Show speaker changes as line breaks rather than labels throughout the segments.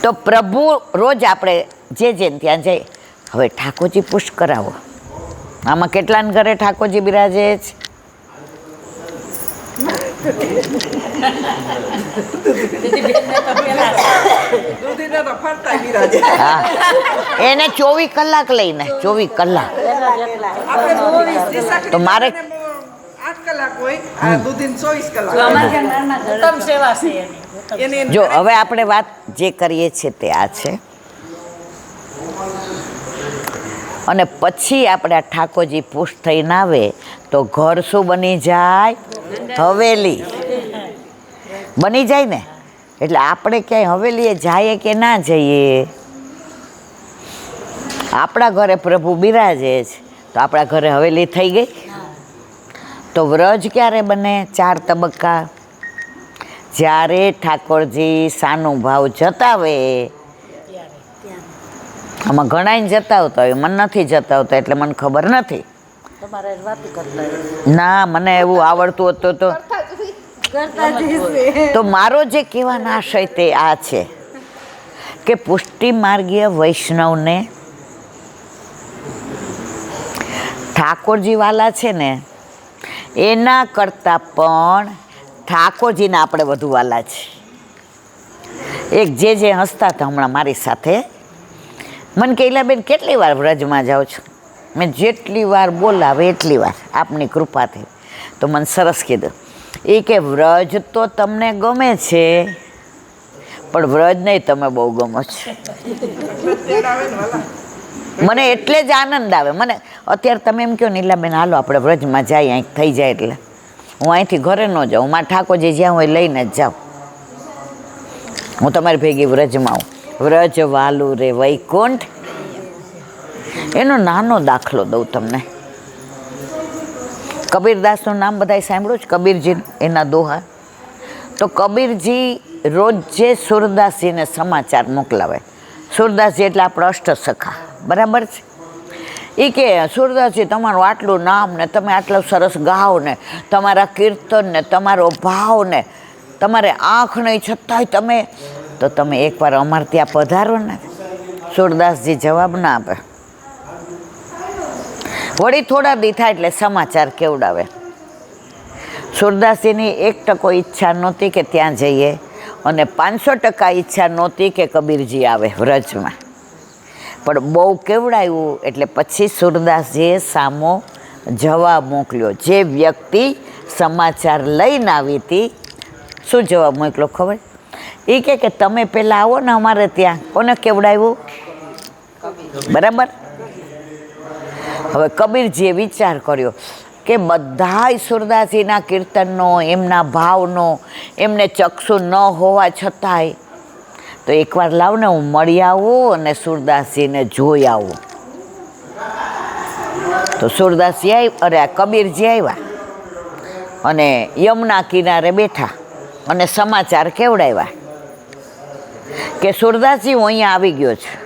તો પ્રભુ રોજ આપણે જે ત્યાં જઈએ. હવે ઠાકોરજી પુષ્ટ કરાવો. આમાં કેટલાને ઘરે ઠાકોરજી બિરાજે છે? હા, એને 24 કલાક લઈને 24 કલાક. તો મારે
8 કલાક હોય, આ દૂધીને 24 કલાક.
જો હવે આપણે વાત જે કરીએ છીએ તે આ છે. અને પછી આપણે આ ઠાકોરજી પુષ્ટ થઈને આવે તો ઘર શું બની જાય? હવેલી બની જાય ને. એટલે આપણે ક્યાંય હવેલીએ જઈએ કે ના જઈએ, આપણા ઘરે પ્રભુ બિરાજે છે તો આપણા ઘરે હવેલી થઈ ગઈ. તો વ્રજ ક્યારે બને? 4 તબક્કા. જ્યારે ઠાકોરજી સાનુભાવ જતાવે, આમાં ઘણાય જતાવતા હોય, મને નથી જતાવતા એટલે મને ખબર નથી. ના, મને એવું આવડતું હતું તો મારો જે કહેવાનો આશય તે આ છે કે પુષ્ટિ માર્ગીય વૈષ્ણવને ઠાકોરજી વાલા છે ને એના કરતાં પણ ઠાકોરજીને આપણે વધુ વાલા છે. એક જે હસતા હતા હમણાં મારી સાથે, મને કે ઈલાબેન કેટલી વાર વ્રજમાં જાઓ છો? મેં જેટલી વાર બોલાવે એટલી વાર આપની કૃપાથી. તો મને સરસ કીધું એ કે વ્રજ તો તમને ગમે છે પણ વ્રજ નહીં તમે બહુ ગમો છો. મને એટલે જ આનંદ આવે. મને અત્યારે તમે એમ કહો નીલાબેન હાલો આપણે વ્રજમાં જઈએ, અહીં થઈ જાય એટલે હું અહીંથી ઘરે ન જાઉં, મારા ઠાકોરજી જ્યાં હોય લઈને જ જાઉં. હું તમારી ભેગી વ્રજમાં આવું. વ્રજ વાલું રે વૈકુંઠ, એનો નાનો દાખલો દઉં તમને. કબીરદાસનું નામ બધાએ સાંભળ્યું છે? કબીરજી એના દોહા. તો કબીરજી રોજે સુરદાસજીને સમાચાર મોકલાવે. સુરદાસજી એટલે આપણા અષ્ટસખા, બરાબર છે? એ કે સુરદાસજી તમારું આટલું નામ ને તમે આટલું સરસ ગાઓ ને તમારા કીર્તન ને તમારો ભાવ ને તમારે આંખ નહીં છતાંય તમે એકવાર અમારે ત્યાં પધારો ને. સુરદાસજી જવાબ ના આપે. વળી થોડા દી થાય એટલે સમાચાર કેવડાવે. સુરદાસજીની 1% ઈચ્છા નહોતી કે ત્યાં જઈએ અને 500% ઈચ્છા નહોતી કે કબીરજી આવે વ્રજમાં. પણ બહુ કેવડાયું એટલે પછી સુરદાસજીએ સામો જવાબ મોકલ્યો. જે વ્યક્તિ સમાચાર લઈને આવી હતી, શું જવાબ મોકલો ખબર? એ કે તમે પહેલાં આવો ને અમારે ત્યાં. કોને કેવડાવ્યું? બરાબર. હવે કબીરજીએ વિચાર કર્યો કે બધાય સુરદાસજીના કીર્તનનો, એમના ભાવનો એમને ચક્ષુ ન હોવા છતાંય તો એકવાર લાવ ને હું મળી આવું અને સુરદાસજીને જોઈ આવું. તો સુરદાસજી કબીરજી આવ્યા અને યમુના કિનારે બેઠા અને સમાચાર કેવડાવ્યા કે સુરદાસજી હું અહીંયા આવી ગયો છું.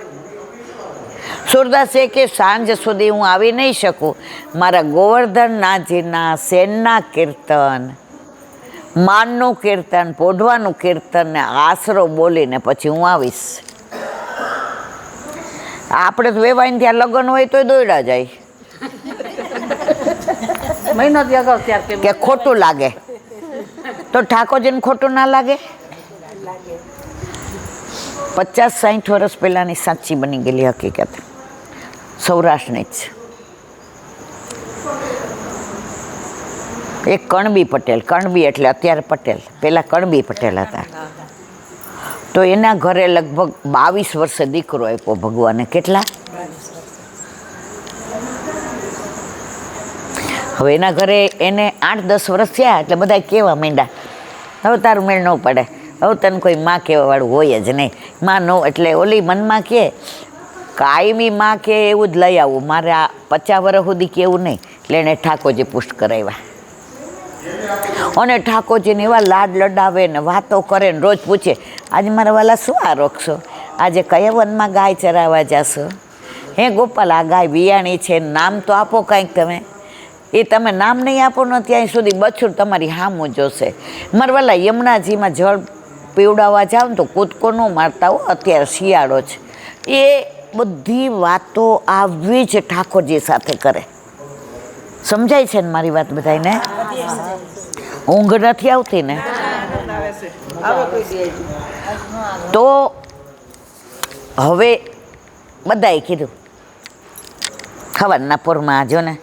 સુરદાસે કે સાંજ સુધી હું આવી નહીં શકું, મારા ગોવર્ધનનાથજીના શેનના કીર્તન, માનનું કીર્તન, પોઢવાનું કીર્તન ને આશરો બોલીને પછી હું આવીશ. આપણે તો વેવાઈને ત્યાં લગ્ન હોય તોય દોડ્યા જાય
મહિનો દી અગાઉ ત્યાર
કે ખોટું લાગે. તો ઠાકોરજીને ખોટું ના લાગે? 50-60 વર્ષ પહેલાંની સાચી બની ગયેલી હકીકત, સૌરાષ્ટ્રની જ. એક કણબી પટેલ, કણબી એટલે અત્યારે પટેલ, પહેલાં કણબી પટેલ હતા. તો એના ઘરે લગભગ 22 વર્ષે દીકરો આપ્યો ભગવાને. કેટલા? હવે એના ઘરે એને 8-10 વર્ષ થયા એટલે બધા કહેવા માંડ્યા હવે તારું મેળ ન પડે, હવે તને કોઈ માં કહેવાવાળું હોય જ નહીં. માં નો એટલે ઓલી મનમાં કહે કાયમી માં કે એવું જ લઈ આવું, મારે આ 50 વર્ષ સુધી કેવું નહીં. એટલે એણે ઠાકોરજી પુષ્ટ કરાવ્યા. અને ઠાકોરજીને એવા લાડ લડાવે ને વાતો કરે ને રોજ પૂછે આજે મારા વાલા શું આ રોકશો, આજે કયા વનમાં ગાય ચરાવવા જશો? હે ગોપાલ આ ગાય વિયાણી છે, નામ તો આપો કાંઈક તમે. એ તમે નામ નહીં આપો ને ત્યાં સુધી બછુર તમારી હામું જોશે. મારા વાલા યમુનાજીમાં જળ પીવડાવવા જાવ ને તો કૂદકો ન મારતા હો, અત્યારે શિયાળો છે. એ બધી વાતો આવી જ ઠાકોરજી સાથે કરે. સમજાય છે ને મારી વાત બધાને? ઊંઘ નથી આવતી ને? તો હવે બધાએ કીધું ખવાના પોરમાં જો ને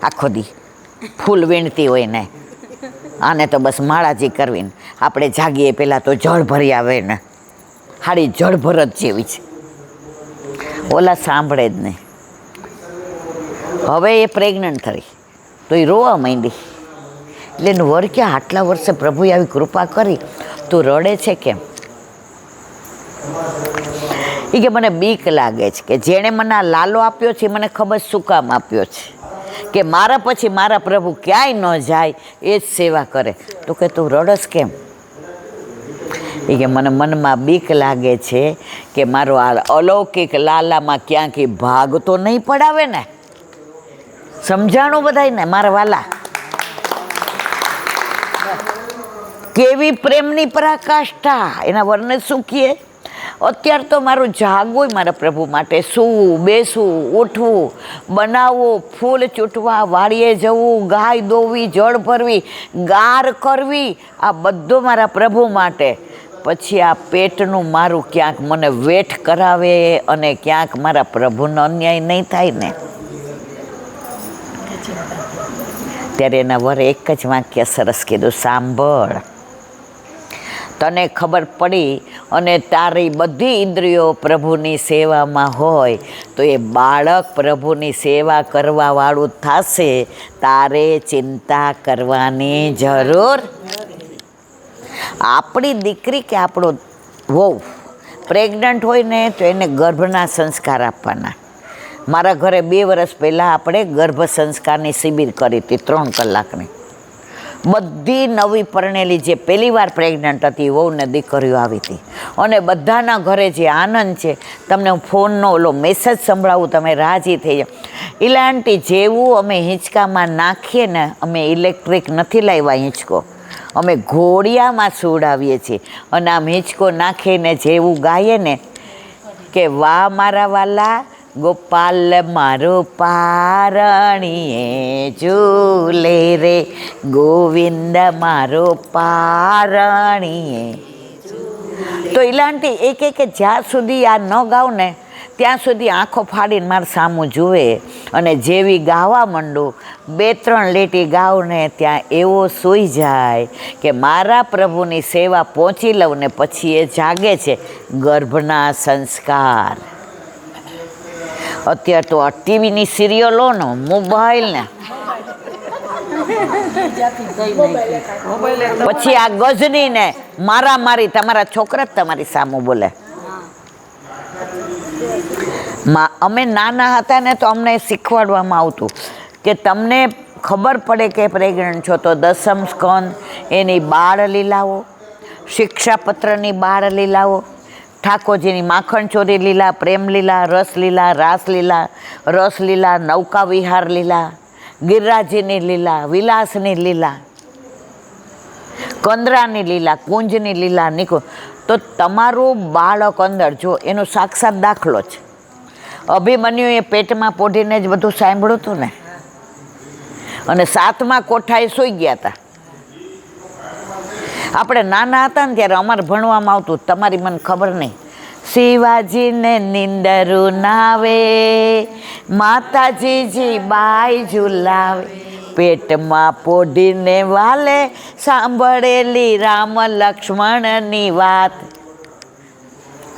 આખો દી ફૂલ વીણતી હોય ને, આને તો બસ માળાજી કરવી ને આપણે જાગીએ પહેલાં તો જળ ભરી આવે ને, હાડી જળ ભરત જેવી છે. ઓલા સાંભળે જ નહીં. હવે એ પ્રેગ્નન્ટ થઈ તો એ રોવા માંડી. એટલે એનું વર કે આટલા વર્ષે પ્રભુએ આવી કૃપા કરી, તું રડે છે કેમ? એ કે મને બીક લાગે છે કે જેણે મને આ લાલો આપ્યો છે મને ખબર શું કામ આપ્યો છે, કે મારા પછી મારા પ્રભુ ક્યાંય ન જાય એ જ સેવા કરે. તો કે તું રડસ કેમ? એ કે મને મનમાં બીક લાગે છે કે મારો આ અલૌકિક લાલામાં ક્યાંક ભાગ તો નહીં પડાવે ને. સમજાણું બધાયને મારા વાલા? કેવી પ્રેમની પરાકાષ્ઠા! એના વર્ણન શું કીએ? અત્યારે તો મારું જાગવું મારા પ્રભુ માટે, સૂવું, બેસવું, ઉઠવું, બનાવવું, ફૂલ ચૂંટવા, વાડીએ જવું, ગાય દોવી, જળ ભરવી, ગાર કરવી, આ બધું મારા પ્રભુ માટે. પછી આ પેટનું મારું ક્યાંક મને વેઠ કરાવે અને ક્યાંક મારા પ્રભુનો અન્યાય નહીં થાય ને. ત્યારે એના વરે એક જ વાક્ય સરસ કીધું, સાંભળ, તને ખબર પડી અને તારી બધી ઇન્દ્રિયો પ્રભુની સેવામાં હોય તો એ બાળક પ્રભુની સેવા કરવાવાળું થશે, તારે ચિંતા કરવાની જરૂર. આપણી દીકરી કે આપણો વહુ પ્રેગ્નન્ટ હોય ને તો એને ગર્ભના સંસ્કાર આપવાના. મારા ઘરે 2 વર્ષ પહેલાં આપણે ગર્ભ સંસ્કારની શિબિર કરી હતી 3 કલાકની. બધી નવી પરણેલી જે પહેલી વાર પ્રેગ્નન્ટ હતી વહુને દીકરીઓ આવી હતી અને બધાના ઘરે જે આનંદ છે. તમને હું ફોનનો ઓલો મેસેજ સંભળાવું, તમે રાજી થઈ જાઓ. ઇલાંટી જેવું અમે હિંચકામાં નાખીએ ને, અમે ઇલેક્ટ્રિક નથી લાવ્યા હિંચકો, અમે ઘોડિયામાં સુવડાવીએ છીએ અને આમ હિંચકો નાખીને જેવું ગાઈએ ને કે વાહ મારા વાલા ગોપાલ મારો પારણીએ ઝૂલે રે, ગોવિંદ મારો પારણીએ. તો ઇલાંટી એક જ્યાં સુધી આ ન ગાઉં ને ત્યાં સુધી આંખો ફાડીને મારે સામું જુએ અને જેવી ગાવા માંડું 2-3 લીટી ગાઉં ને ત્યાં એવો સૂઈ જાય કે મારા પ્રભુની સેવા પહોંચી લઉં ને પછી એ જાગે છે. ગર્ભના સંસ્કાર. અત્યારે તો આ ટીવીની સિરિયલો ને મોબાઈલ ને પછી આ ગજની ને મારી તમારા છોકરા જ તમારી સામું બોલે. અમે નાના હતા ને તો અમને શીખવાડવામાં આવતું કે તમને ખબર પડે કે પ્રેગ્નન્ટ છો તો 10મ સ્કંદ એની બાળ લીલાઓ, શિક્ષાપત્રની બાળ લીલાઓ, ઠાકોરજીની માખણ ચોરી લીલા, પ્રેમ લીલા, રસ લીલા, રાસ લીલા, રસ લીલા, નૌકા વિહાર લીલા, ગિરિરાજની લીલા, વિલાસની લીલા, કંદરાની લીલા, કુંજની લીલા નીકળો. તો તમારું બાળક અંદર જો એનો સાક્ષાત દાખલો છે. અભિમન્યુએ પેટમાં પોઢીને જ બધું સાંભળ્યું હતું ને, અને 7મા કોઠાએ સૂઈ ગયા હતા. આપણે નાના હતા ને ત્યારે અમારે ભણવામાં આવતું, તમારી મને ખબર નહીં, શિવાજીને નિંદરું નાવે, માતાજીજી બાઈ ઝુલાવે, પેટમાં પોઢીને વાલે, સાંભળેલી રામ લક્ષ્મણની વાત.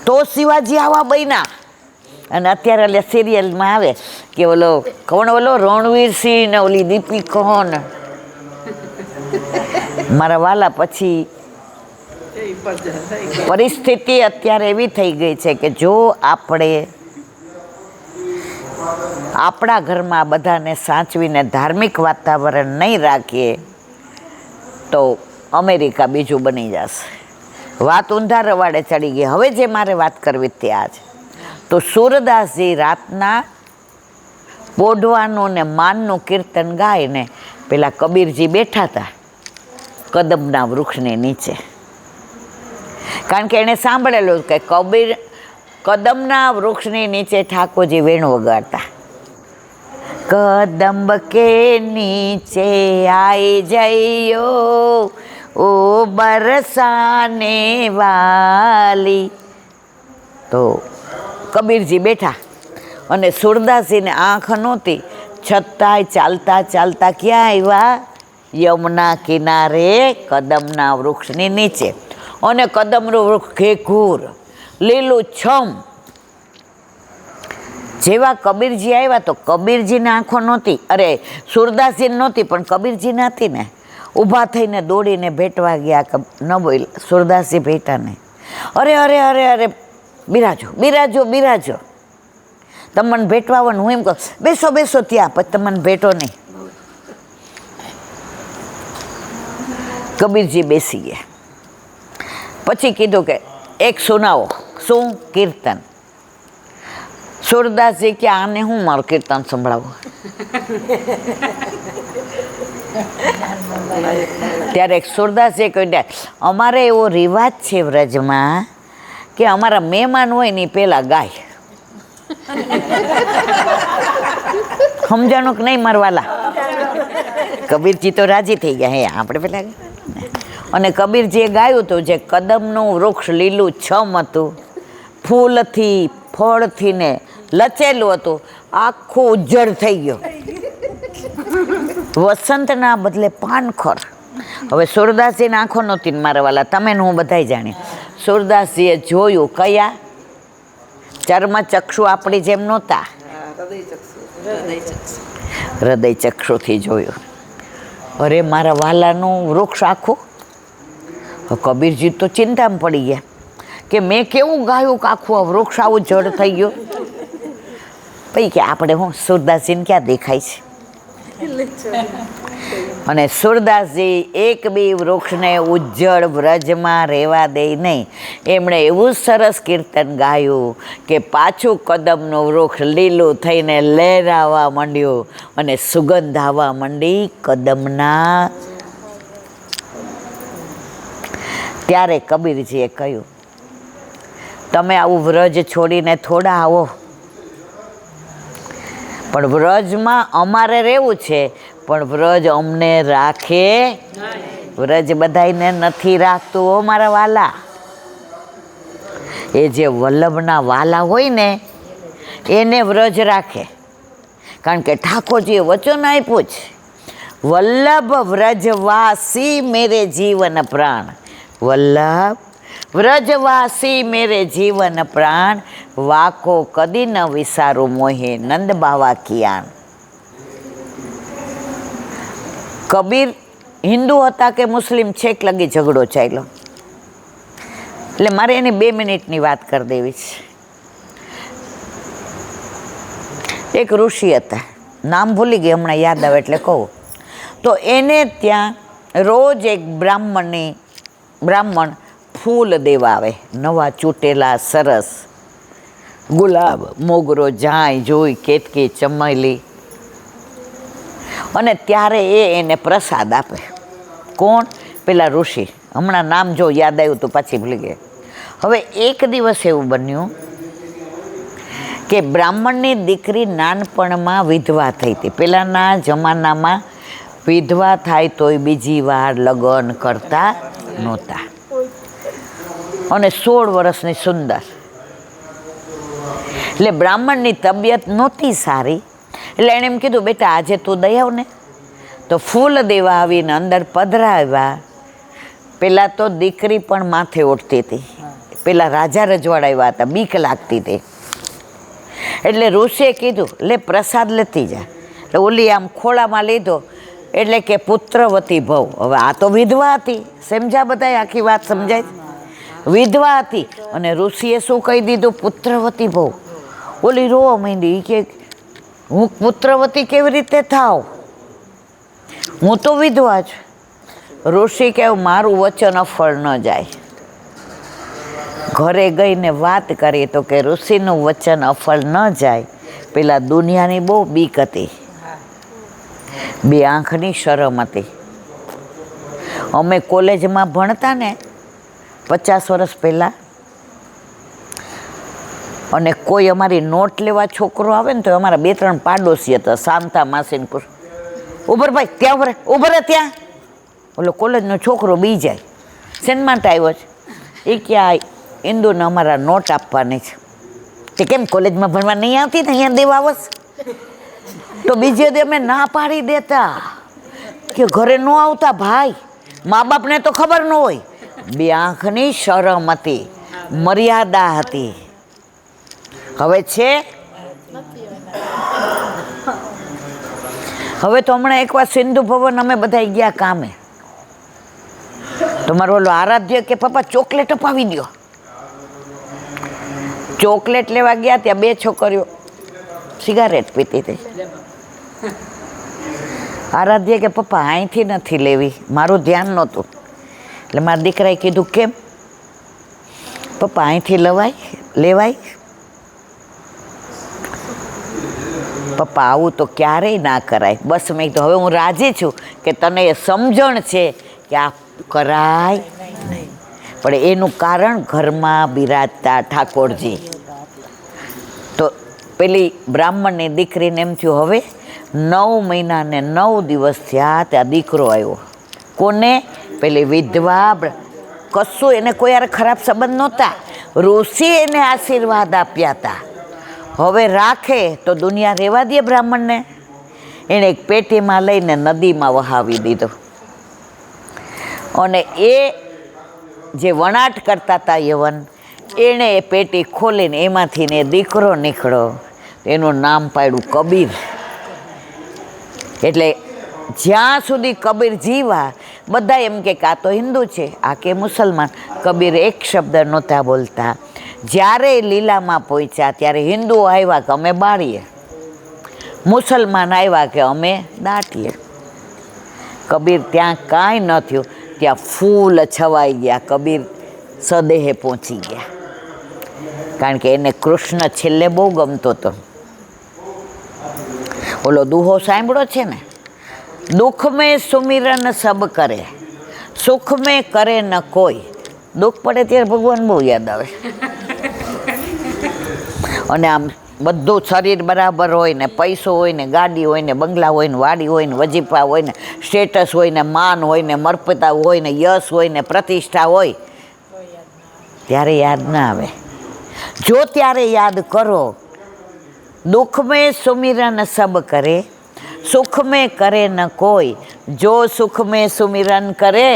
તો શિવાજી આવા બન્યા. અને અત્યારે એટલે સિરિયલમાં આવે કે ઓલો રણવીરસિંહ ને ઓલી દીપિકા ને મારા વાલા. પછી પરિસ્થિતિ અત્યારે એવી થઈ ગઈ છે કે જો આપણે આપણા ઘરમાં બધાને સાચવીને ધાર્મિક વાતાવરણ નહીં રાખીએ તો અમેરિકા બીજું બની જશે. વાત ઊંધા રવાડે ચડી ગઈ. હવે જે મારે વાત કરવી તે આ છે. તો સુરદાસજી રાતના પોઢવાનું ને માનનું કીર્તન ગાઈને પેલા કબીરજી બેઠા હતા કદમના વૃક્ષની નીચે. કારણ કે એણે સાંભળેલું કે કદમના વૃક્ષની નીચે ઠાકોરજી વેણું વગાડતા. કદંબ કે નીચે આઈ જઈયો ઓ બરસાને વાલી. તો કબીરજી બેઠા અને સુરદાસજીને આંખ નહોતી, છતાંય ચાલતા ચાલતા ક્યાં આવ્યા? યમુના કિનારે કદમના વૃક્ષની નીચે. અને કદમનું વૃક્ષ ઘેઘૂર લીલું છમ. જેવા કબીરજી આવ્યા તો કબીરજીને આંખો નહોતી, અરે સુરદાસજીને નહોતી, પણ કબીરજીને હતી ને. ઊભા થઈને દોડીને ભેટવા ગયા, ન બોલ. સુરદાસજી ભેટા ને, અરે અરે અરે અરે બિરાજો બિરાજો બિરાજો, તમને ભેટવા આવવાનું. હું એમ કહું બેસો બેસો ત્યાં, પછી તમને ભેટો નહીં. કબીરજી બેસી ગયા. પછી કીધું કે એક સુનાવો. શું? કીર્તન. સુરદાસજી કે આને હું મારું કીર્તન સંભળાવું? ત્યારે સુરદાસજી કહ્યું અમારે એવો રિવાજ છે વ્રજમાં કે અમારા મહેમાન હોય ને પેલા ગાય. સમજાણું કે નહીં મારવાલા? કબીરજી તો રાજી થઈ ગયા. હે આપણે પેલા. અને કબીરજીએ ગાયું હતું જે કદમનું વૃક્ષ લીલું છમ હતું, ફૂલથી ફળથી ને લચેલું હતું, આખું ઉજ્જડ થઈ ગયો. વસંતના બદલે પાનખર. હવે સુરદાસજીને આંખો નહોતી મારવાલા, તમે ને હું બધાય જાણીએ. સુરદાસજીએ જોયું. કયા? ચર્મચક્ષુ આપણી જેમ નહોતા, હૃદય ચક્ષુથી જોયું. અરે મારા વાલાનું વૃક્ષ આખું. કબીરજી તો ચિંતામાં પડી ગયા કે મેં કેવું ગાયું કે આખું આ વૃક્ષ આવું જડ થઈ ગયું. પછી કે આપણે હું સુરદાસજીને ક્યાં દેખાય છે? અને સુરદાસજી એક બી વૃક્ષને ઉજ્જડ વ્રજમાં રહેવા દે નહીં. એમણે એવું સરસ કીર્તન ગાયું કે પાછું કદમનું વૃક્ષ લીલું થઈને લહેરાવા માંડ્યું અને સુગંધ આવવા માંડી કદમના. ત્યારે કબીરજીએ કહ્યું તમે આવું વ્રજ છોડીને થોડા આવો, પણ વ્રજમાં અમારે રહેવું છે, પણ વ્રજ અમને રાખે. વ્રજ બધાયને નથી રાખતું હો મારા વાલા. એ જે વલ્લભના વાલા હોય ને એને વ્રજ રાખે. કારણ કે ઠાકોરજીએ વચન આપ્યું છે, વલ્લભ વ્રજવાસી મેરે જીવન પ્રાણ. વલ્લભ વ્રજવાસી મેરે જીવન પ્રાણ, વાકો કદી ન વિસારું મોહે નંદ બાવા કિયાન. કબીર હિન્દુ હતા કે મુસ્લિમ છેક લગી ઝઘડો ચાલ્યો. એટલે મારે એની 2 મિનિટની વાત કરી દેવી છે. એક ઋષિ હતા, નામ ભૂલી ગઈ, હમણાં યાદ આવે એટલે કહું. તો એને ત્યાં રોજ એક બ્રાહ્મણ ફૂલ દેવા આવે, નવા ચૂંટેલા સરસ, ગુલાબ, મોગરો, જાંય, જોઈ, કેતકી, ચમેલી. અને ત્યારે એને પ્રસાદ આપે. કોણ? પેલા ઋષિ. હમણાં નામ જો યાદ આવ્યું તો પાછી ભૂલી ગઈ. હવે એક દિવસ એવું બન્યું કે બ્રાહ્મણની દીકરી નાનપણમાં વિધવા થઈ હતી. પહેલાંના જમાનામાં વિધવા થાય તોય બીજી વાર લગ્ન કરતા નહોતા. અને 16 વર્ષની સુંદર. એટલે બ્રાહ્મણની તબિયત નહોતી સારી. એટલે એણે એમ કીધું બેટા આજે તું દઈ આવ ને. તો ફૂલ દેવા આવીને અંદર પધરાવ્યા. પેલા તો દીકરી પણ માથે ઓઢતી હતી. પેલા રાજા રજવાડા આવ્યા હતા, બીક લાગતી હતી. એટલે ઋષિએ કીધું લે પ્રસાદ લેતી જા. એટલે ઓલી આમ ખોળામાં લીધો. એટલે કે પુત્રવતી ભવ. હવે આ તો વિધવા હતી, સમજ્યા બધા? આખી વાત સમજાય? વિધવા હતી. અને ઋષિએ શું કહી દીધું? પુત્રવતી ભવ. ઓલી રોવા માંડી કે હું પુત્રવતી કેવી રીતે થાવ? હું તો વિધવા છું. ઋષિ કે મારું વચન અફળ ન જાય. ઘરે ગઈને વાત કરી તો કે ઋષિનું વચન અફળ ન જાય. પેલા દુનિયાની બહુ બીક હતી, 2 આંખની શરમ હતી. અમે કોલેજમાં ભણતા ને 50 વર્ષ પહેલાં. અને કોઈ અમારી નોટ લેવા છોકરો આવે ને તો અમારા 2-3 પાડોશી હતા, શાંતા માસીને પૂછ, ઉભર ભાઈ ત્યાં ઉભર ત્યાં, ઓલો કોલેજનો છોકરો બી જાય, શેન માટે આવ્યો છે? એ ક્યાં ઇન્દુને અમારા નોટ આપવાની છે. તે કેમ કોલેજમાં ભણવા નહીં આવતી ને અહીંયા દેવા આવસ? તો બીજે દી અમે ના પાડી દેતા કે ઘરે ન આવતા ભાઈ, મા બાપને તો ખબર ન હોય. 2 આંખની શરમ હતી, મર્યાદા હતી. હવે છે? હવે તો હમણાં એકવાર સિંધુ ભવન અમે બધા ગયા કામે, તો મારો ઓલો આરાધ્ય કે પપ્પા ચોકલેટ અપાવી દો. ચોકલેટ લેવા ગયા, ત્યાં 2 છોકરીઓ સિગારેટ પીતી હતી. આરાધ્ય કે પપ્પા અહીંથી નથી લેવી, મારું ધ્યાન નહોતું. એટલે મારા દીકરાએ કીધું કેમ? પપ્પા અહીંથી લેવાય? પપ્પા આવું તો ક્યારેય ના કરાય. બસ મેં કીધું હવે હું રાજી છું કે તને એ સમજણ છે કે આ કરાય નહીં. પણ એનું કારણ ઘરમાં બિરાજતા ઠાકોરજી. તો પેલી બ્રાહ્મણની દીકરીને એમ થયું હવે 9 મહિના ને 9 દિવસ થયા, ત્યાં દીકરો આવ્યો. કોને? પેલી વિધવા. કશું એને કોઈ યાર ખરાબ સંબંધ નહોતા, ઋષિ એને આશીર્વાદ આપ્યા હતા. હવે રાખે તો દુનિયા રહેવા દે બ્રાહ્મણને? એણે એક પેટીમાં લઈને નદીમાં વહાવી દીધો. અને એ જે વણાટ કરતા હતા યવન, એણે એ પેટી ખોલીને એમાંથી ને દીકરો નીકળ્યો. એનું નામ પાડ્યું કબીર. એટલે જ્યાં સુધી કબીર જીવા બધા એમ કે આ તો હિન્દુ છે, આ કે મુસલમાન. કબીર એક શબ્દ નહોતા બોલતા. જ્યારે લીલામાં પહોંચ્યા ત્યારે હિન્દુઓ આવ્યા કે અમે બાળીએ, મુસલમાન આવ્યા કે અમે દાટીએ. કબીર ત્યાં કાંઈ ન થયું, ત્યાં ફૂલ છવાઈ ગયા. કબીર સદેહે પહોંચી ગયા, કારણ કે એને કૃષ્ણ છેલ્લે બહુ ગમતો હતો. ઓલો દુહો સાંભળો છે ને, દુઃખ મેં સુમિરન સબ કરે, સુખ મેં કરે ન કોઈ. દુઃખ પડે ત્યારે ભગવાન બહુ યાદ આવે. અને આમ બધું શરીર બરાબર હોય ને, પૈસો હોય ને, ગાડી હોય ને, બંગલા હોય ને, વાડી હોય ને, વજીફા હોય ને, સ્ટેટસ હોય ને, માન હોય ને, મર્યાદા હોય ને, યશ હોય ને, પ્રતિષ્ઠા હોય, ત્યારે યાદ ના આવે. જો ત્યારે યાદ કરો, દુઃખ મેં સુમિરન સબ કરે, સુખ મેં કરે ન કોઈ. જો સુખ મેં સુમિરન કરે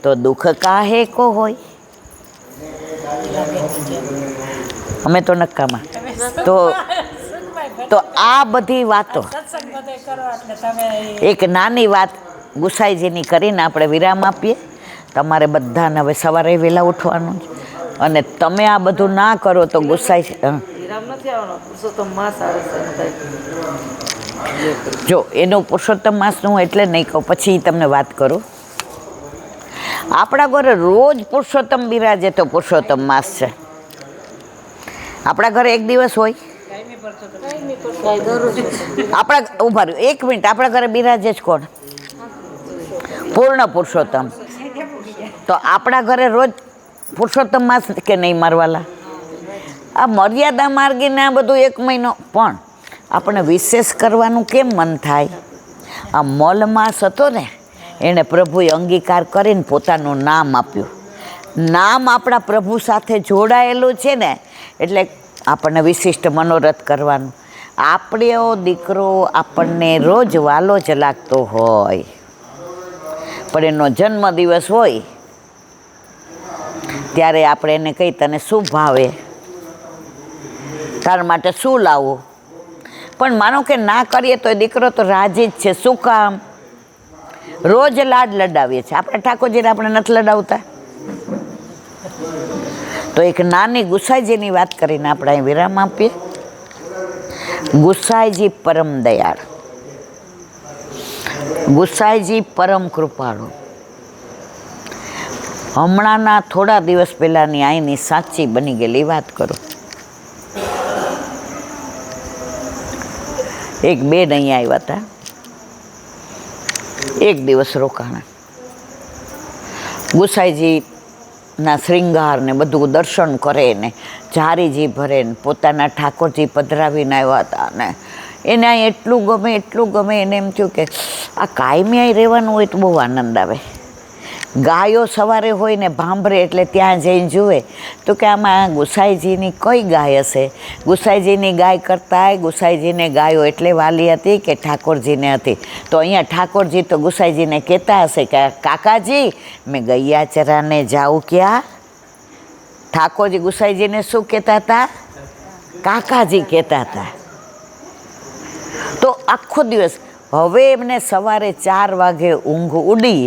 તો દુઃખ કાહે કો હોય. અમે તો નક્કામાં. તો આ બધી વાતો, એક નાની વાત ગુસાઈજીની કરીને આપણે વિરામ આપીએ. તમારે બધાને હવે સવારે વહેલા ઉઠવાનું છે, અને તમે આ બધું ના કરો તો ગુસાઈ
વિરામ નથી આવવાનો. પુરુષોત્તમ માસ આવે છે.
જો એનું પુરુષોત્તમ માસનું એટલે નહીં કહું, પછી તમને વાત કરું. આપણા ઘરે રોજ પુરુષોત્તમ બિરાજે તો પુરુષોત્તમ માસ છે. આપણા ઘરે એક દિવસ હોય? આપણા ઉભા રહ્યો 1 મિનિટ, આપણા ઘરે બિરાજે જ કોણ? પૂર્ણ પુરુષોત્તમ. તો આપણા ઘરે રોજ પુરુષોત્તમ માસ કે નહીં મારવાલા? આ મર્યાદા માર્ગીને આ બધું 1 મહિનો, પણ આપણે વિશેષ કરવાનું કેમ મન થાય? આ મલ માસ હતો ને, એણે પ્રભુએ અંગીકાર કરીને પોતાનું નામ આપ્યું. નામ આપણા પ્રભુ સાથે જોડાયેલું છે ને, એટલે આપણને વિશિષ્ટ મનોરથ કરવાનું. આપણો દીકરો આપણને રોજ વાલો જ લાગતો હોય, પણ એનો જન્મદિવસ હોય ત્યારે આપણે એને કહી, તને શું ભાવે, તારા માટે શું લાવવું? પણ માનો કે ના કરીએ તો દીકરો તો રાજી જ છે. શું કામ? રોજ લાડ લડાવીએ છીએ આપણે ઠાકોરજીને, આપણે નથી લડાવતા. તો એક નાની ગુસાઈજીની વાત કરીને આપણે અહીં વિરામ આપીએ. ગુસાઈજી પરમ દયાળ, ગુસાઈજી પરમ કૃપાળુ. હમણાંના થોડા દિવસ પહેલાંની અહીંની સાચી બની ગયેલી વાત કરું. એક બેન અહીંયા આવ્યા હતા, 1 દિવસ રોકાણા. ગુસાઈજી ના શ્રૃંગાર ને બધું દર્શન કરે ને જારીજી ભરે ને પોતાના ઠાકોરજી પધરાવીને આવ્યા હતા ને એને અહીં એટલું ગમે એને એમ થયું કે આ કાયમી અહીં રહેવાનું હોય તો બહુ આનંદ આવે. ગાયો સવારે હોય ને ભાંભરે એટલે ત્યાં જઈને જુએ તો કે આમાં ગુસાઈજીની કઈ ગાય હશે. ગુસાઈજીની ગાય કરતાંય ગુસાઈજીને ગાયો એટલે વાલી હતી કે ઠાકોરજીને હતી. તો અહીંયા ઠાકોરજી તો ગુસાઈજીને કહેતા હશે કે કાકાજી મેં ગૈયા ચરાને જાઉં ક્યાં. ઠાકોરજી ગુસાઈજીને શું કહેતા હતા? કાકાજી કહેતા હતા. તો આખો દિવસ હવે એમને સવારે 4 વાગે ઊંઘ ઉડી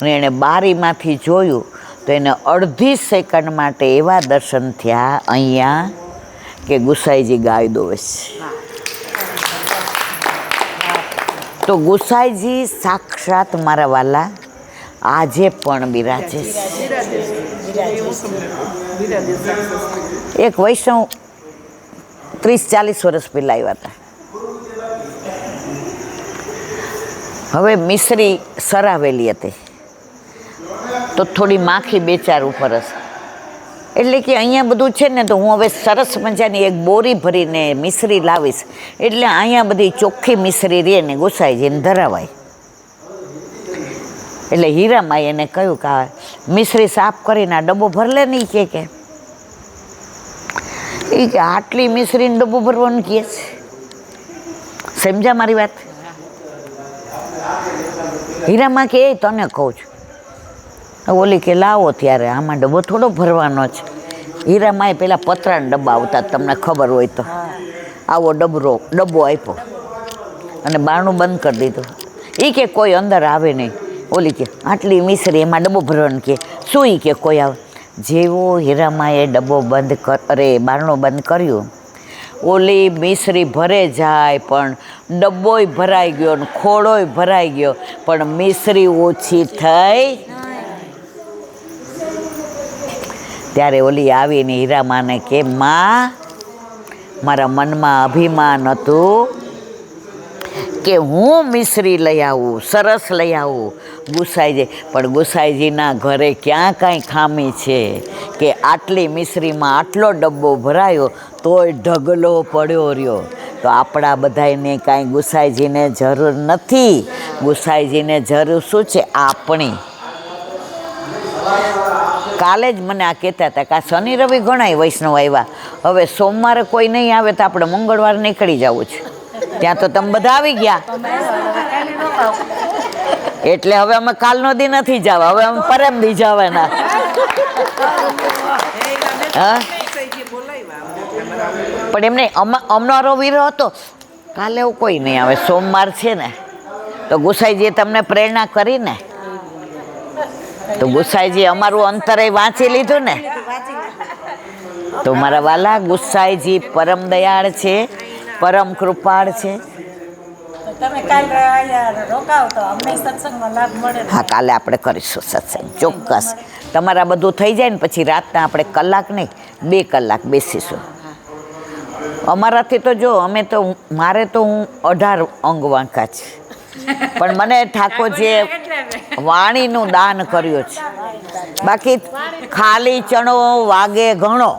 અને એણે બારીમાંથી જોયું તો એને અડધી સેકન્ડ માટે એવા દર્શન થયા અહીંયા કે ગુસાઈજી ગાય દોવે છે. તો ગુસાઈજી સાક્ષાત મારા વાલા આજે પણ બિરાજે છે. એક વૈષ્ણવ 30-40 વર્ષ પહેલાં આવ્યા હતા. હવે મિશ્રી સરાવેલી હતી તો થોડી માખી 2-4 ઉપર હશે એટલે કે અહીંયા બધું છે ને તો હું હવે સરસ મજાની એક બોરી ભરીને મિશ્રી લાવીશ એટલે અહીંયા બધી ચોખ્ખી મિશ્રી રહે ને ગુસાઈજીને ધરાવાય. એટલે હીરામાએ એને કહ્યું કે મિશ્રી સાફ કરીને આ ડબ્બો ભરલે નહીં કે એ કે આટલી મિશ્રીને ડબ્બો ભરવાનું કહે છે. સમજા મારી વાત? હીરામાં કે એ તને કહું છું. ઓલી કે લાવો ત્યારે આમાં ડબ્બો થોડો ભરવાનો છે. હીરામાં પેલા પતરાના ડબ્બા આવતા તમને ખબર હોય તો આવો ડબ્બો આપ્યો અને બારણું બંધ કરી દીધું. એ કે કોઈ અંદર આવે નહીં. ઓલી કે આટલી મિશ્રી એમાં ડબ્બો ભરવાનું કે શું? એ કે કોઈ આવે. જેવો હીરામાએ ડબ્બો બારણું બંધ કર્યું ઓલી મિશ્રી ભરે જાય પણ ડબ્બોય ભરાઈ ગયો ને ખોળોય ભરાઈ ગયો પણ મિશ્રી ઓછી થઈ. ત્યારે ઓલી આવીને હીરામાને કે માં મારા મનમાં અભિમાન હતું કે હું મિશ્રી લઈ આવું, સરસ લઈ આવું ગુસાઈજી, પણ ગુસાઈજીના ઘરે ક્યાં કાંઈ ખામી છે કે આટલી મિશ્રીમાં આટલો ડબ્બો ભરાયો તોય ઢગલો પડ્યો રહ્યો. તો આપણા બધાને કાંઈ ગુસાઈજીને જરૂર નથી. ગુસાઈજીને જરૂર શું છે? આપણી. કાલે જ મને આ કહેતા હતા કે આ શનિ રવિ ઘણાય વૈષ્ણવ આવ્યા, હવે સોમવારે કોઈ નહીં આવે તો આપણે મંગળવારે નીકળી જવું છે. ત્યાં તો તમે બધા આવી ગયા એટલે હવે અમે કાલનો દી નથી જવા, હવે અમે પરમ દી જવાના. હા પણ એમને અમારો વીરો હતો. કાલે એવું કોઈ નહીં આવે, સોમવાર છે ને તો ગુસાઈજીએ તમને પ્રેરણા કરી ને, તો ગુસાઈજી અમારું અંતરે વાંચી લીધું ને. તો મારા વાલા ગુસાઈજી પરમ દયાળ છે, પરમ કૃપાળ છે. હા કાલે આપણે કરીશું સત્સંગ ચોક્કસ. તમારા બધું થઈ જાય ને પછી રાતના આપણે કલાક નહીં 2 કલાક બેસીશું. અમારાથી તો જો અમે તો મારે તો હું 18 અંગ વાંકા છે, પણ મને ઠાકોરજીએ વાણીનું દાન કર્યું છે. બાકી ખાલી ચણો વાગે ઘણો.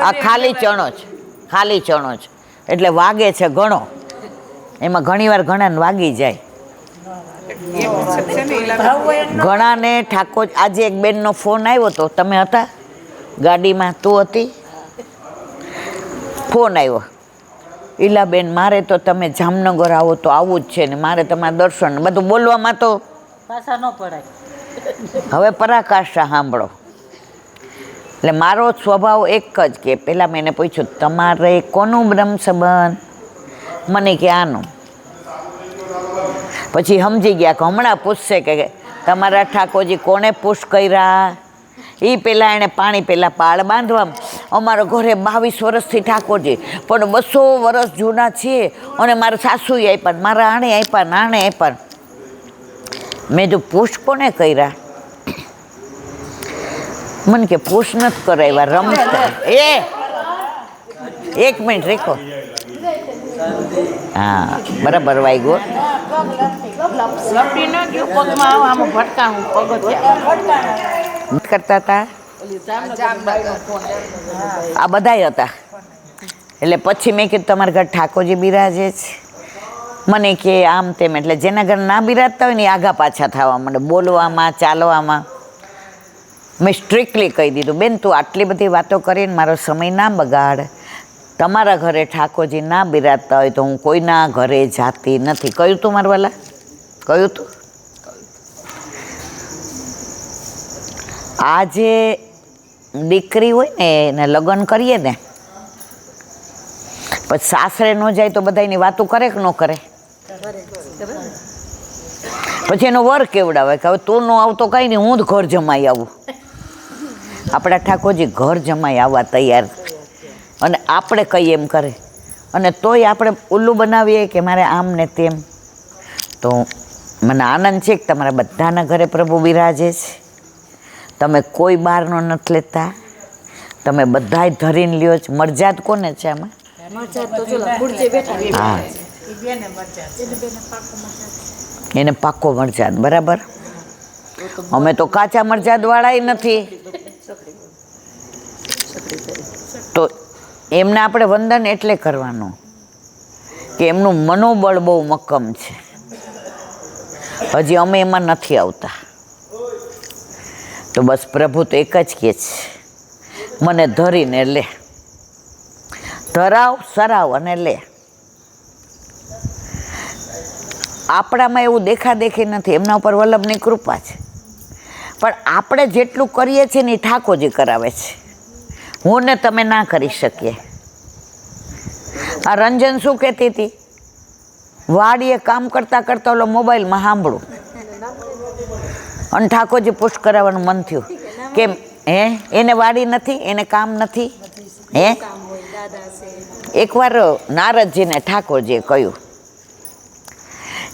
આ ખાલી ચણો છે, ખાલી ચણો છે એટલે વાગે છે ઘણો. એમાં ઘણીવાર ઘણાને વાગી જાય. ઘણાને ઠાકોર આજે એક બેનનો ફોન આવ્યો તો, તમે હતા ગાડીમાં? તું હતી? ફોન આવ્યો, ઈલાબેન મારે તો તમે જામનગર આવો તો આવું જ છે ને મારે તમારા દર્શન બધું બોલવામાં તો પાછા ન પડાય. હવે પરાકાષ્ઠા સાંભળો. એટલે મારો સ્વભાવ એક જ કે પહેલાં મેં એને પૂછ્યું તમારે કોનું બ્રહ્મ સંબંધ? મને કે આનું. પછી સમજી ગયા કે હમણાં પૂછશે કે તમારા ઠાકોરજી કોણે પુશ કર્યા. એ પહેલાં એણે પાણી પહેલાં પાળ બાંધવા. અમારા ઘરે 22 વર્ષથી ઠાકોરજી, પણ 200 વર્ષ જૂના છીએ અને મારા સાસુએ આપ્યા, મારા આણે આપ્યા, નાણે આપ્યા. મેં જો પુશ કોને કર્યા? મને કે પુશ નથી કરાવ્યા, રમતા. એક મિનિટ રેખો. હા બરાબર વાગ્યો. કરતા હતા
ઓલી જામનગરનો ફોન
આ બધાય હતા. એટલે પછી મેં કીધું તમારા ઘર ઠાકોરજી બિરાજે છે. મને કે આમ તેમ, એટલે જેના ઘર ના બિરાજતા હોય ને એ આગા પાછા થવા માંડે બોલવામાં ચાલવામાં. મેં સ્ટ્રિક્ટલી કહી દીધું, બેન તું આટલી બધી વાતો કરીને મારો સમય ના બગાડ. તમારા ઘરે ઠાકોરજી ના બિરાજતા હોય તો હું કોઈના ઘરે જાતી નથી. કહ્યું તું મારા વાલા, કહ્યું તું. આ જે દીકરી હોય ને એને લગ્ન કરીએ ને પછી સાસરે ન જાય તો બધા એની વાતો કરે કે ન કરે? પછી એનો વર કેવડાવે કે હવે તું ન આવતો કઈ નહીં, હું જ ઘર જમાઈ આવું. આપણા ઠાકોરજી ઘર જમાઈ આવવા તૈયાર, અને આપણે કહીએ એમ કરે, અને તોય આપણે ઉલ્લું બનાવીએ કે મારે આમ ને તેમ. તો મને આનંદ છે કે તમારા બધાના ઘરે પ્રભુ બિરાજે છે. તમે કોઈ બહારનો નથી લેતા, તમે બધાય ધરીને લ્યો છો. મરજાદ કોને છે આમાં? હા, એને પાકો મરજાદ, બરાબર. અમે તો કાચા મરજાદ વાળાય નથી. તો એમને આપણે વંદન એટલે કરવાનું કે એમનું મનોબળ બહુ મક્કમ છે. હજી અમે એમાં નથી આવતા. તો બસ પ્રભુ તો એક જ કહે છે, મને ધરીને લે, ધરાવ સરાવ અને લે. આપણામાં એવું દેખાદેખી નથી, એમના ઉપર વલ્લભની કૃપા છે. પણ આપણે જેટલું કરીએ છીએ ને એ ઠાકોરજી કરાવે છે. હું ને તમે ના કરી શકીએ. આ રંજન શું કહેતી હતી, વાડીએ કામ કરતા કરતા ઓલો મોબાઈલમાં સાંભળું અને ઠાકોરજી પુષ્ટ કરાવવાનું મન થયું. કેમ? હે, એને વાડી નથી, એને કામ નથી. હે, એકવાર નારદજીને ઠાકોરજીએ કહ્યું,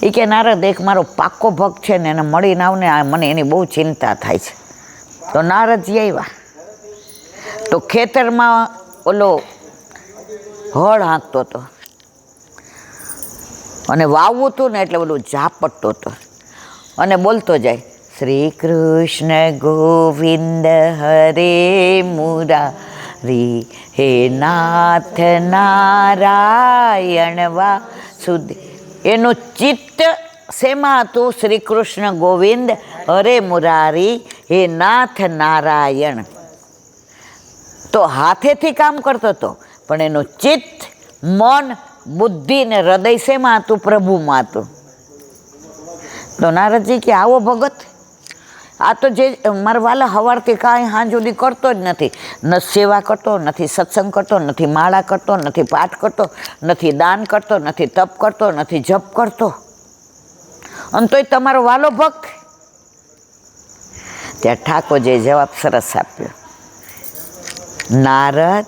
એ કે નારદ એક મારો પાક્કો ભક્ત છે ને એને મળીને આવને, મને એની બહુ ચિંતા થાય છે. તો નારદજી આવ્યા તો ખેતરમાં ઓલો હળ હાંકતો હતો અને વાવવું હતું ને એટલે ઓલું ઝાપટતો હતો અને બોલતો જાય, શ્રી કૃષ્ણ ગોવિંદ હરે મુરારી, હે નાથ નારાયણ વાસુદેવ. એનું ચિત્ત શેમાં હતું? શ્રી કૃષ્ણ ગોવિંદ હરે મુરારી, હે નાથ નારાયણ. તો હાથેથી કામ કરતો હતો પણ એનું ચિત્ત, મન, બુદ્ધિ ને હૃદય શેમાં હતું? પ્રભુમાં હતું. તો નારદજી કે આવો ભગત, આ તો જે મારા વાલા હવારથી કાંઈ હાંજ સુધી કરતો જ નથી. ન સેવા કરતો, નથી સત્સંગ કરતો, નથી માળા કરતો, નથી પાઠ કરતો, નથી દાન કરતો, નથી તપ કરતો, નથી જપ કરતો, અને તોય તમારો વાલો ભક્ત. ત્યાં ઠાકોરજીએ જવાબ સરસ આપ્યો, નારદ,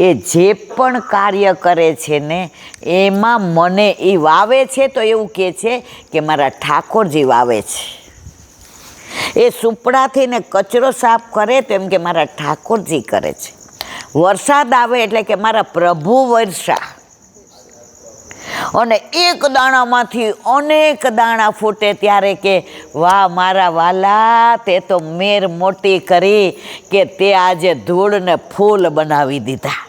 એ જે પણ કાર્ય કરે છે ને એમાં મને એ વાવે છે તો એવું કહે છે કે મારા ઠાકોરજી વાવે છે. એ સુપડાથી ને કચરો સાફ કરે તો એમ કે મારા ઠાકોરજી કરે છે. વરસાદ આવે એટલે કે મારા પ્રભુ વર્ષા. અને એક દાણામાંથી અનેક દાણા ફૂટે ત્યારે કે વાહ મારા વાલા, તે તો મેર મોટી કરી કે તે આજે ધૂળને ફૂલ બનાવી દીધા.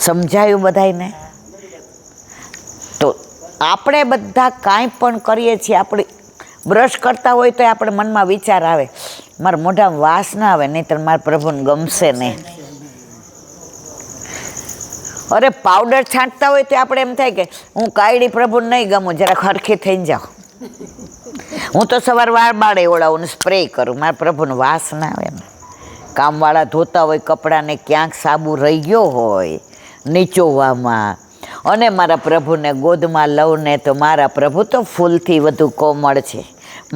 સમજાયું બધાયને? તો આપણે બધા કાંઈ પણ કરીએ છીએ, આપણે બ્રશ કરતા હોય તો આપણે મનમાં વિચાર આવે, મારા મોઢામાં વાસ ના આવે, નહીં તો મારા પ્રભુને ગમશે નહીં. અરે પાવડર છાંટતા હોય તો આપણે એમ થાય કે હું કાયડી પ્રભુને નહીં ગમું, જરા ખરખી થઈને જાઉં. હું તો સવાર વાળ બાળે ઓળાવું ને સ્પ્રે કરું, મારા પ્રભુને વાસ ના આવે. કામવાળા ધોતા હોય કપડાને, ક્યાંક સાબુ રહી ગયો હોય નીચોવામાં, અને મારા પ્રભુને ગોદમાં લઉં ને તો મારા પ્રભુ તો ફૂલથી વધુ કોમળ છે,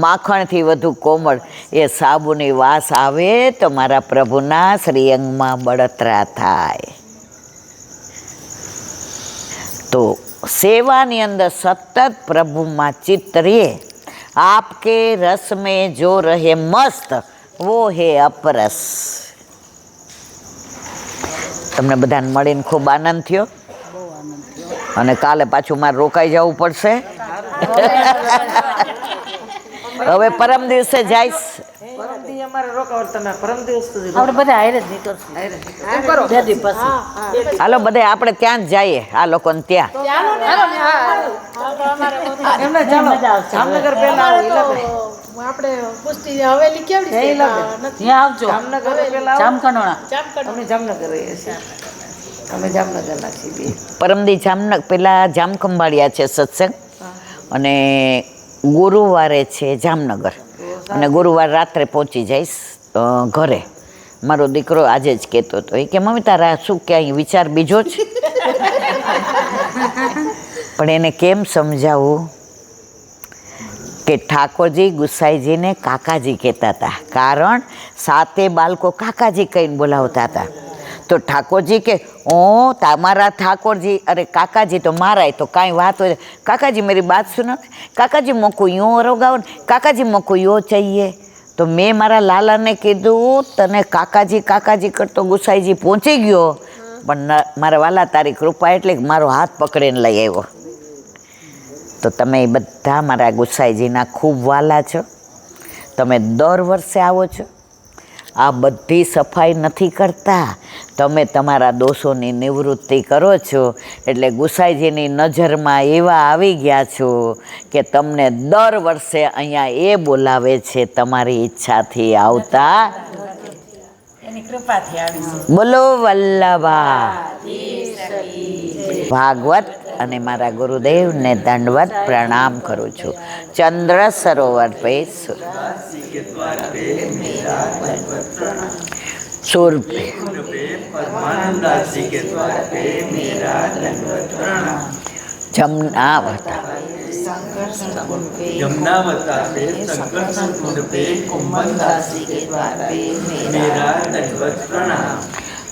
માખણથી વધુ કોમળ. એ સાબુની વાસ આવે તો મારા પ્રભુના શ્રીઅંગમાં બળતરા થાય. તો સેવાની અંદર સતત પ્રભુમાં ચિત્ત રહે. આપકે રસ में जो रहे मस्त वो है अपरस. તમને બધાને મળીને ખૂબ આનંદ થયો, અને કાલે પાછું મારે રોકાઈ જવું પડશે. હવે પરમ દિવસે જઈશ.
અમારે રોકાવટ તમે પરમ દિવસ સુધી
આપણે બધા હારે જ નીકળશું બે દી પછી
હાલો બધે આપણે ત્યાં જ જઈએ આ લોકોને ત્યાં
એમને ચાલો જામનગર પહેલા આવો ઈલાબેન.
આપણે પુષ્ટિ હવેલી કેવડી છે
નથી
ત્યાં આવજો
જામનગર પહેલા આવો.
જામકંડોળા
અમે જામનગર રહીએ છીએ અમે જામનગરના છીએ બે.
પરમદી જામનગર પેલા જામખંભાળિયા છે સત્સંગ અને ગુરુવારે છે જામનગર અને ગુરુવાર રાત્રે પહોંચી જઈશ ઘરે. મારો દીકરો આજે જ કહેતો હતો કે મમ્મી તારા શું ક્યાંય વિચાર બીજો જ પણ એને કેમ સમજાવવું કે ઠાકોરજી ગુસાઈજીને કાકાજી કહેતા હતા કારણ 7 બાળકો કાકાજી કહીને બોલાવતા હતા. તો ઠાકોરજી કે ઓ તમારા ઠાકોરજી અરે કાકાજી તો મારાય તો કાંઈ વાત હોય કાકાજી मेरी बात सुनो काकाजी मोको यूँ रोगाओ काकाजी मोको यूँ चाहिए તો મેં મારા લાલાને કીધું તને કાકાજી કાકાજી કરતો ગુસાઈજી પહોંચી ગયો પણ મારા વાલા તારી કૃપા એટલે મારો હાથ પકડીને લઈ આવ્યો. તો તમે બધા મારા ગુસાઈજીના ખૂબ વાલા છો. તમે દર વર્ષે આવો છો. આ બધી સફાઈ નથી કરતા, તમે તમારા દોષોની નિવૃત્તિ કરો છો એટલે ગુસાઈજીની નજરમાં એવા આવી ગયા છો કે તમને દર વર્ષે અહીંયા એ બોલાવે છે તમારી ઈચ્છાથી આવતા.
એની કૃપાથી આવીશું.
બોલો વલ્લભા ભાગવત અને મારા ગુરુદેવને દંડવત પ્રણામ કરું છું. ચંદ્ર સરોવર પે सुर पे जमुनावता
यमुनावता पे शंकर संकुंड पे कुंभनदासी के द्वार पे मेरा दंडवत प्रणाम.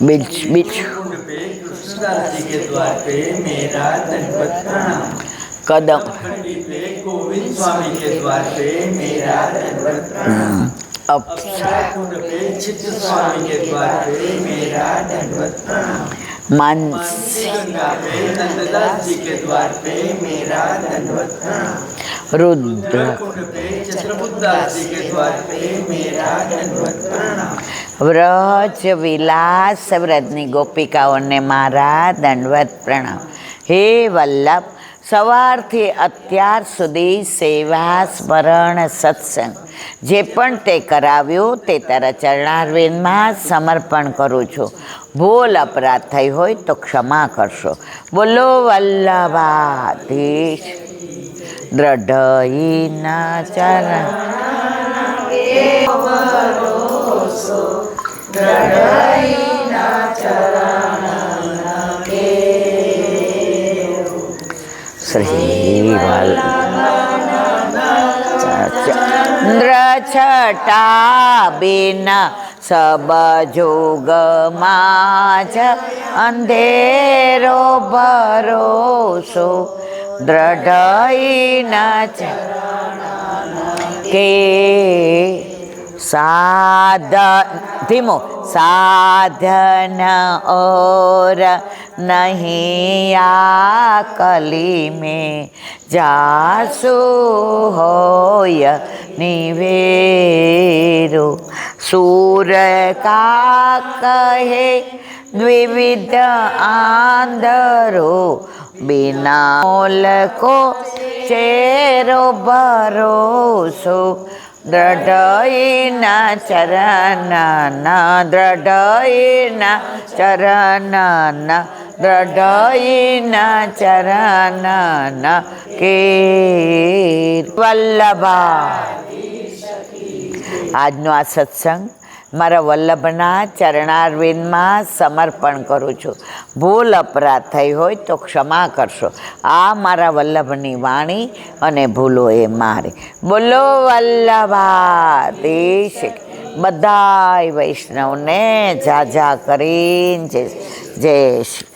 बीच बीच
कुंड पे कृष्णदासी के द्वार पे मेरा दंडवत प्रणाम.
कदम
खंडी पे गोविंद स्वामी के द्वार पे मेरा दंडवत प्रणाम.
अप्सरा
कुंड पे चित्र स्वामी के द्वार पे मेरा दंडवत प्रणाम.
मानसी
गंगा पे नंददास जी के द्वार पे मेरा दंडवत प्रणाम.
रुद्र
कुंड पे चित्रबुद्धास जी के द्वार पे मेरा दंडवत प्रणाम.
વ્રજ વિલાસ વ્રજની ગોપિકાઓને મારા દંડવત પ્રણામ. હે વલ્લભ, સવારથી અત્યાર સુધી સેવા સ્મરણ સત્સંગ જે પણ તે કરાવ્યું તે તારા ચરણારવિંદમાં સમર્પણ કરું છું. ભૂલ અપરાધ થઈ હોય તો ક્ષમા કરશો. બોલો વલ્લભાધીશ દ્રઢઈના ચરણ શ્રી ચંદ્ર છટા બિન સબ જોગમાં જ અંધેરો ભરોસો દ્રઢઈના કે साधन धीमो साधन और नहीं आ कली में जासु होय निवेरो सूर का कहे द्विविध आंधरो बिना मोल को चेरो भरोसो દ્રઢઈના ચરણના દ્રઢઈના ચરણના દ્રઢઈના ચરણના કે વલ્લભા. આજનો આ સત્સંગ મારા વલ્લભના ચરણારવિંદમાં સમર્પણ કરું છું. ભૂલ અપરાધ થઈ હોય તો ક્ષમા કરશો. આ મારા વલ્લભની વાણી અને ભૂલો એ મારી. બોલો વલ્લભાધીશ. બધાય વૈષ્ણવને જાજા કરીને જય શ્રી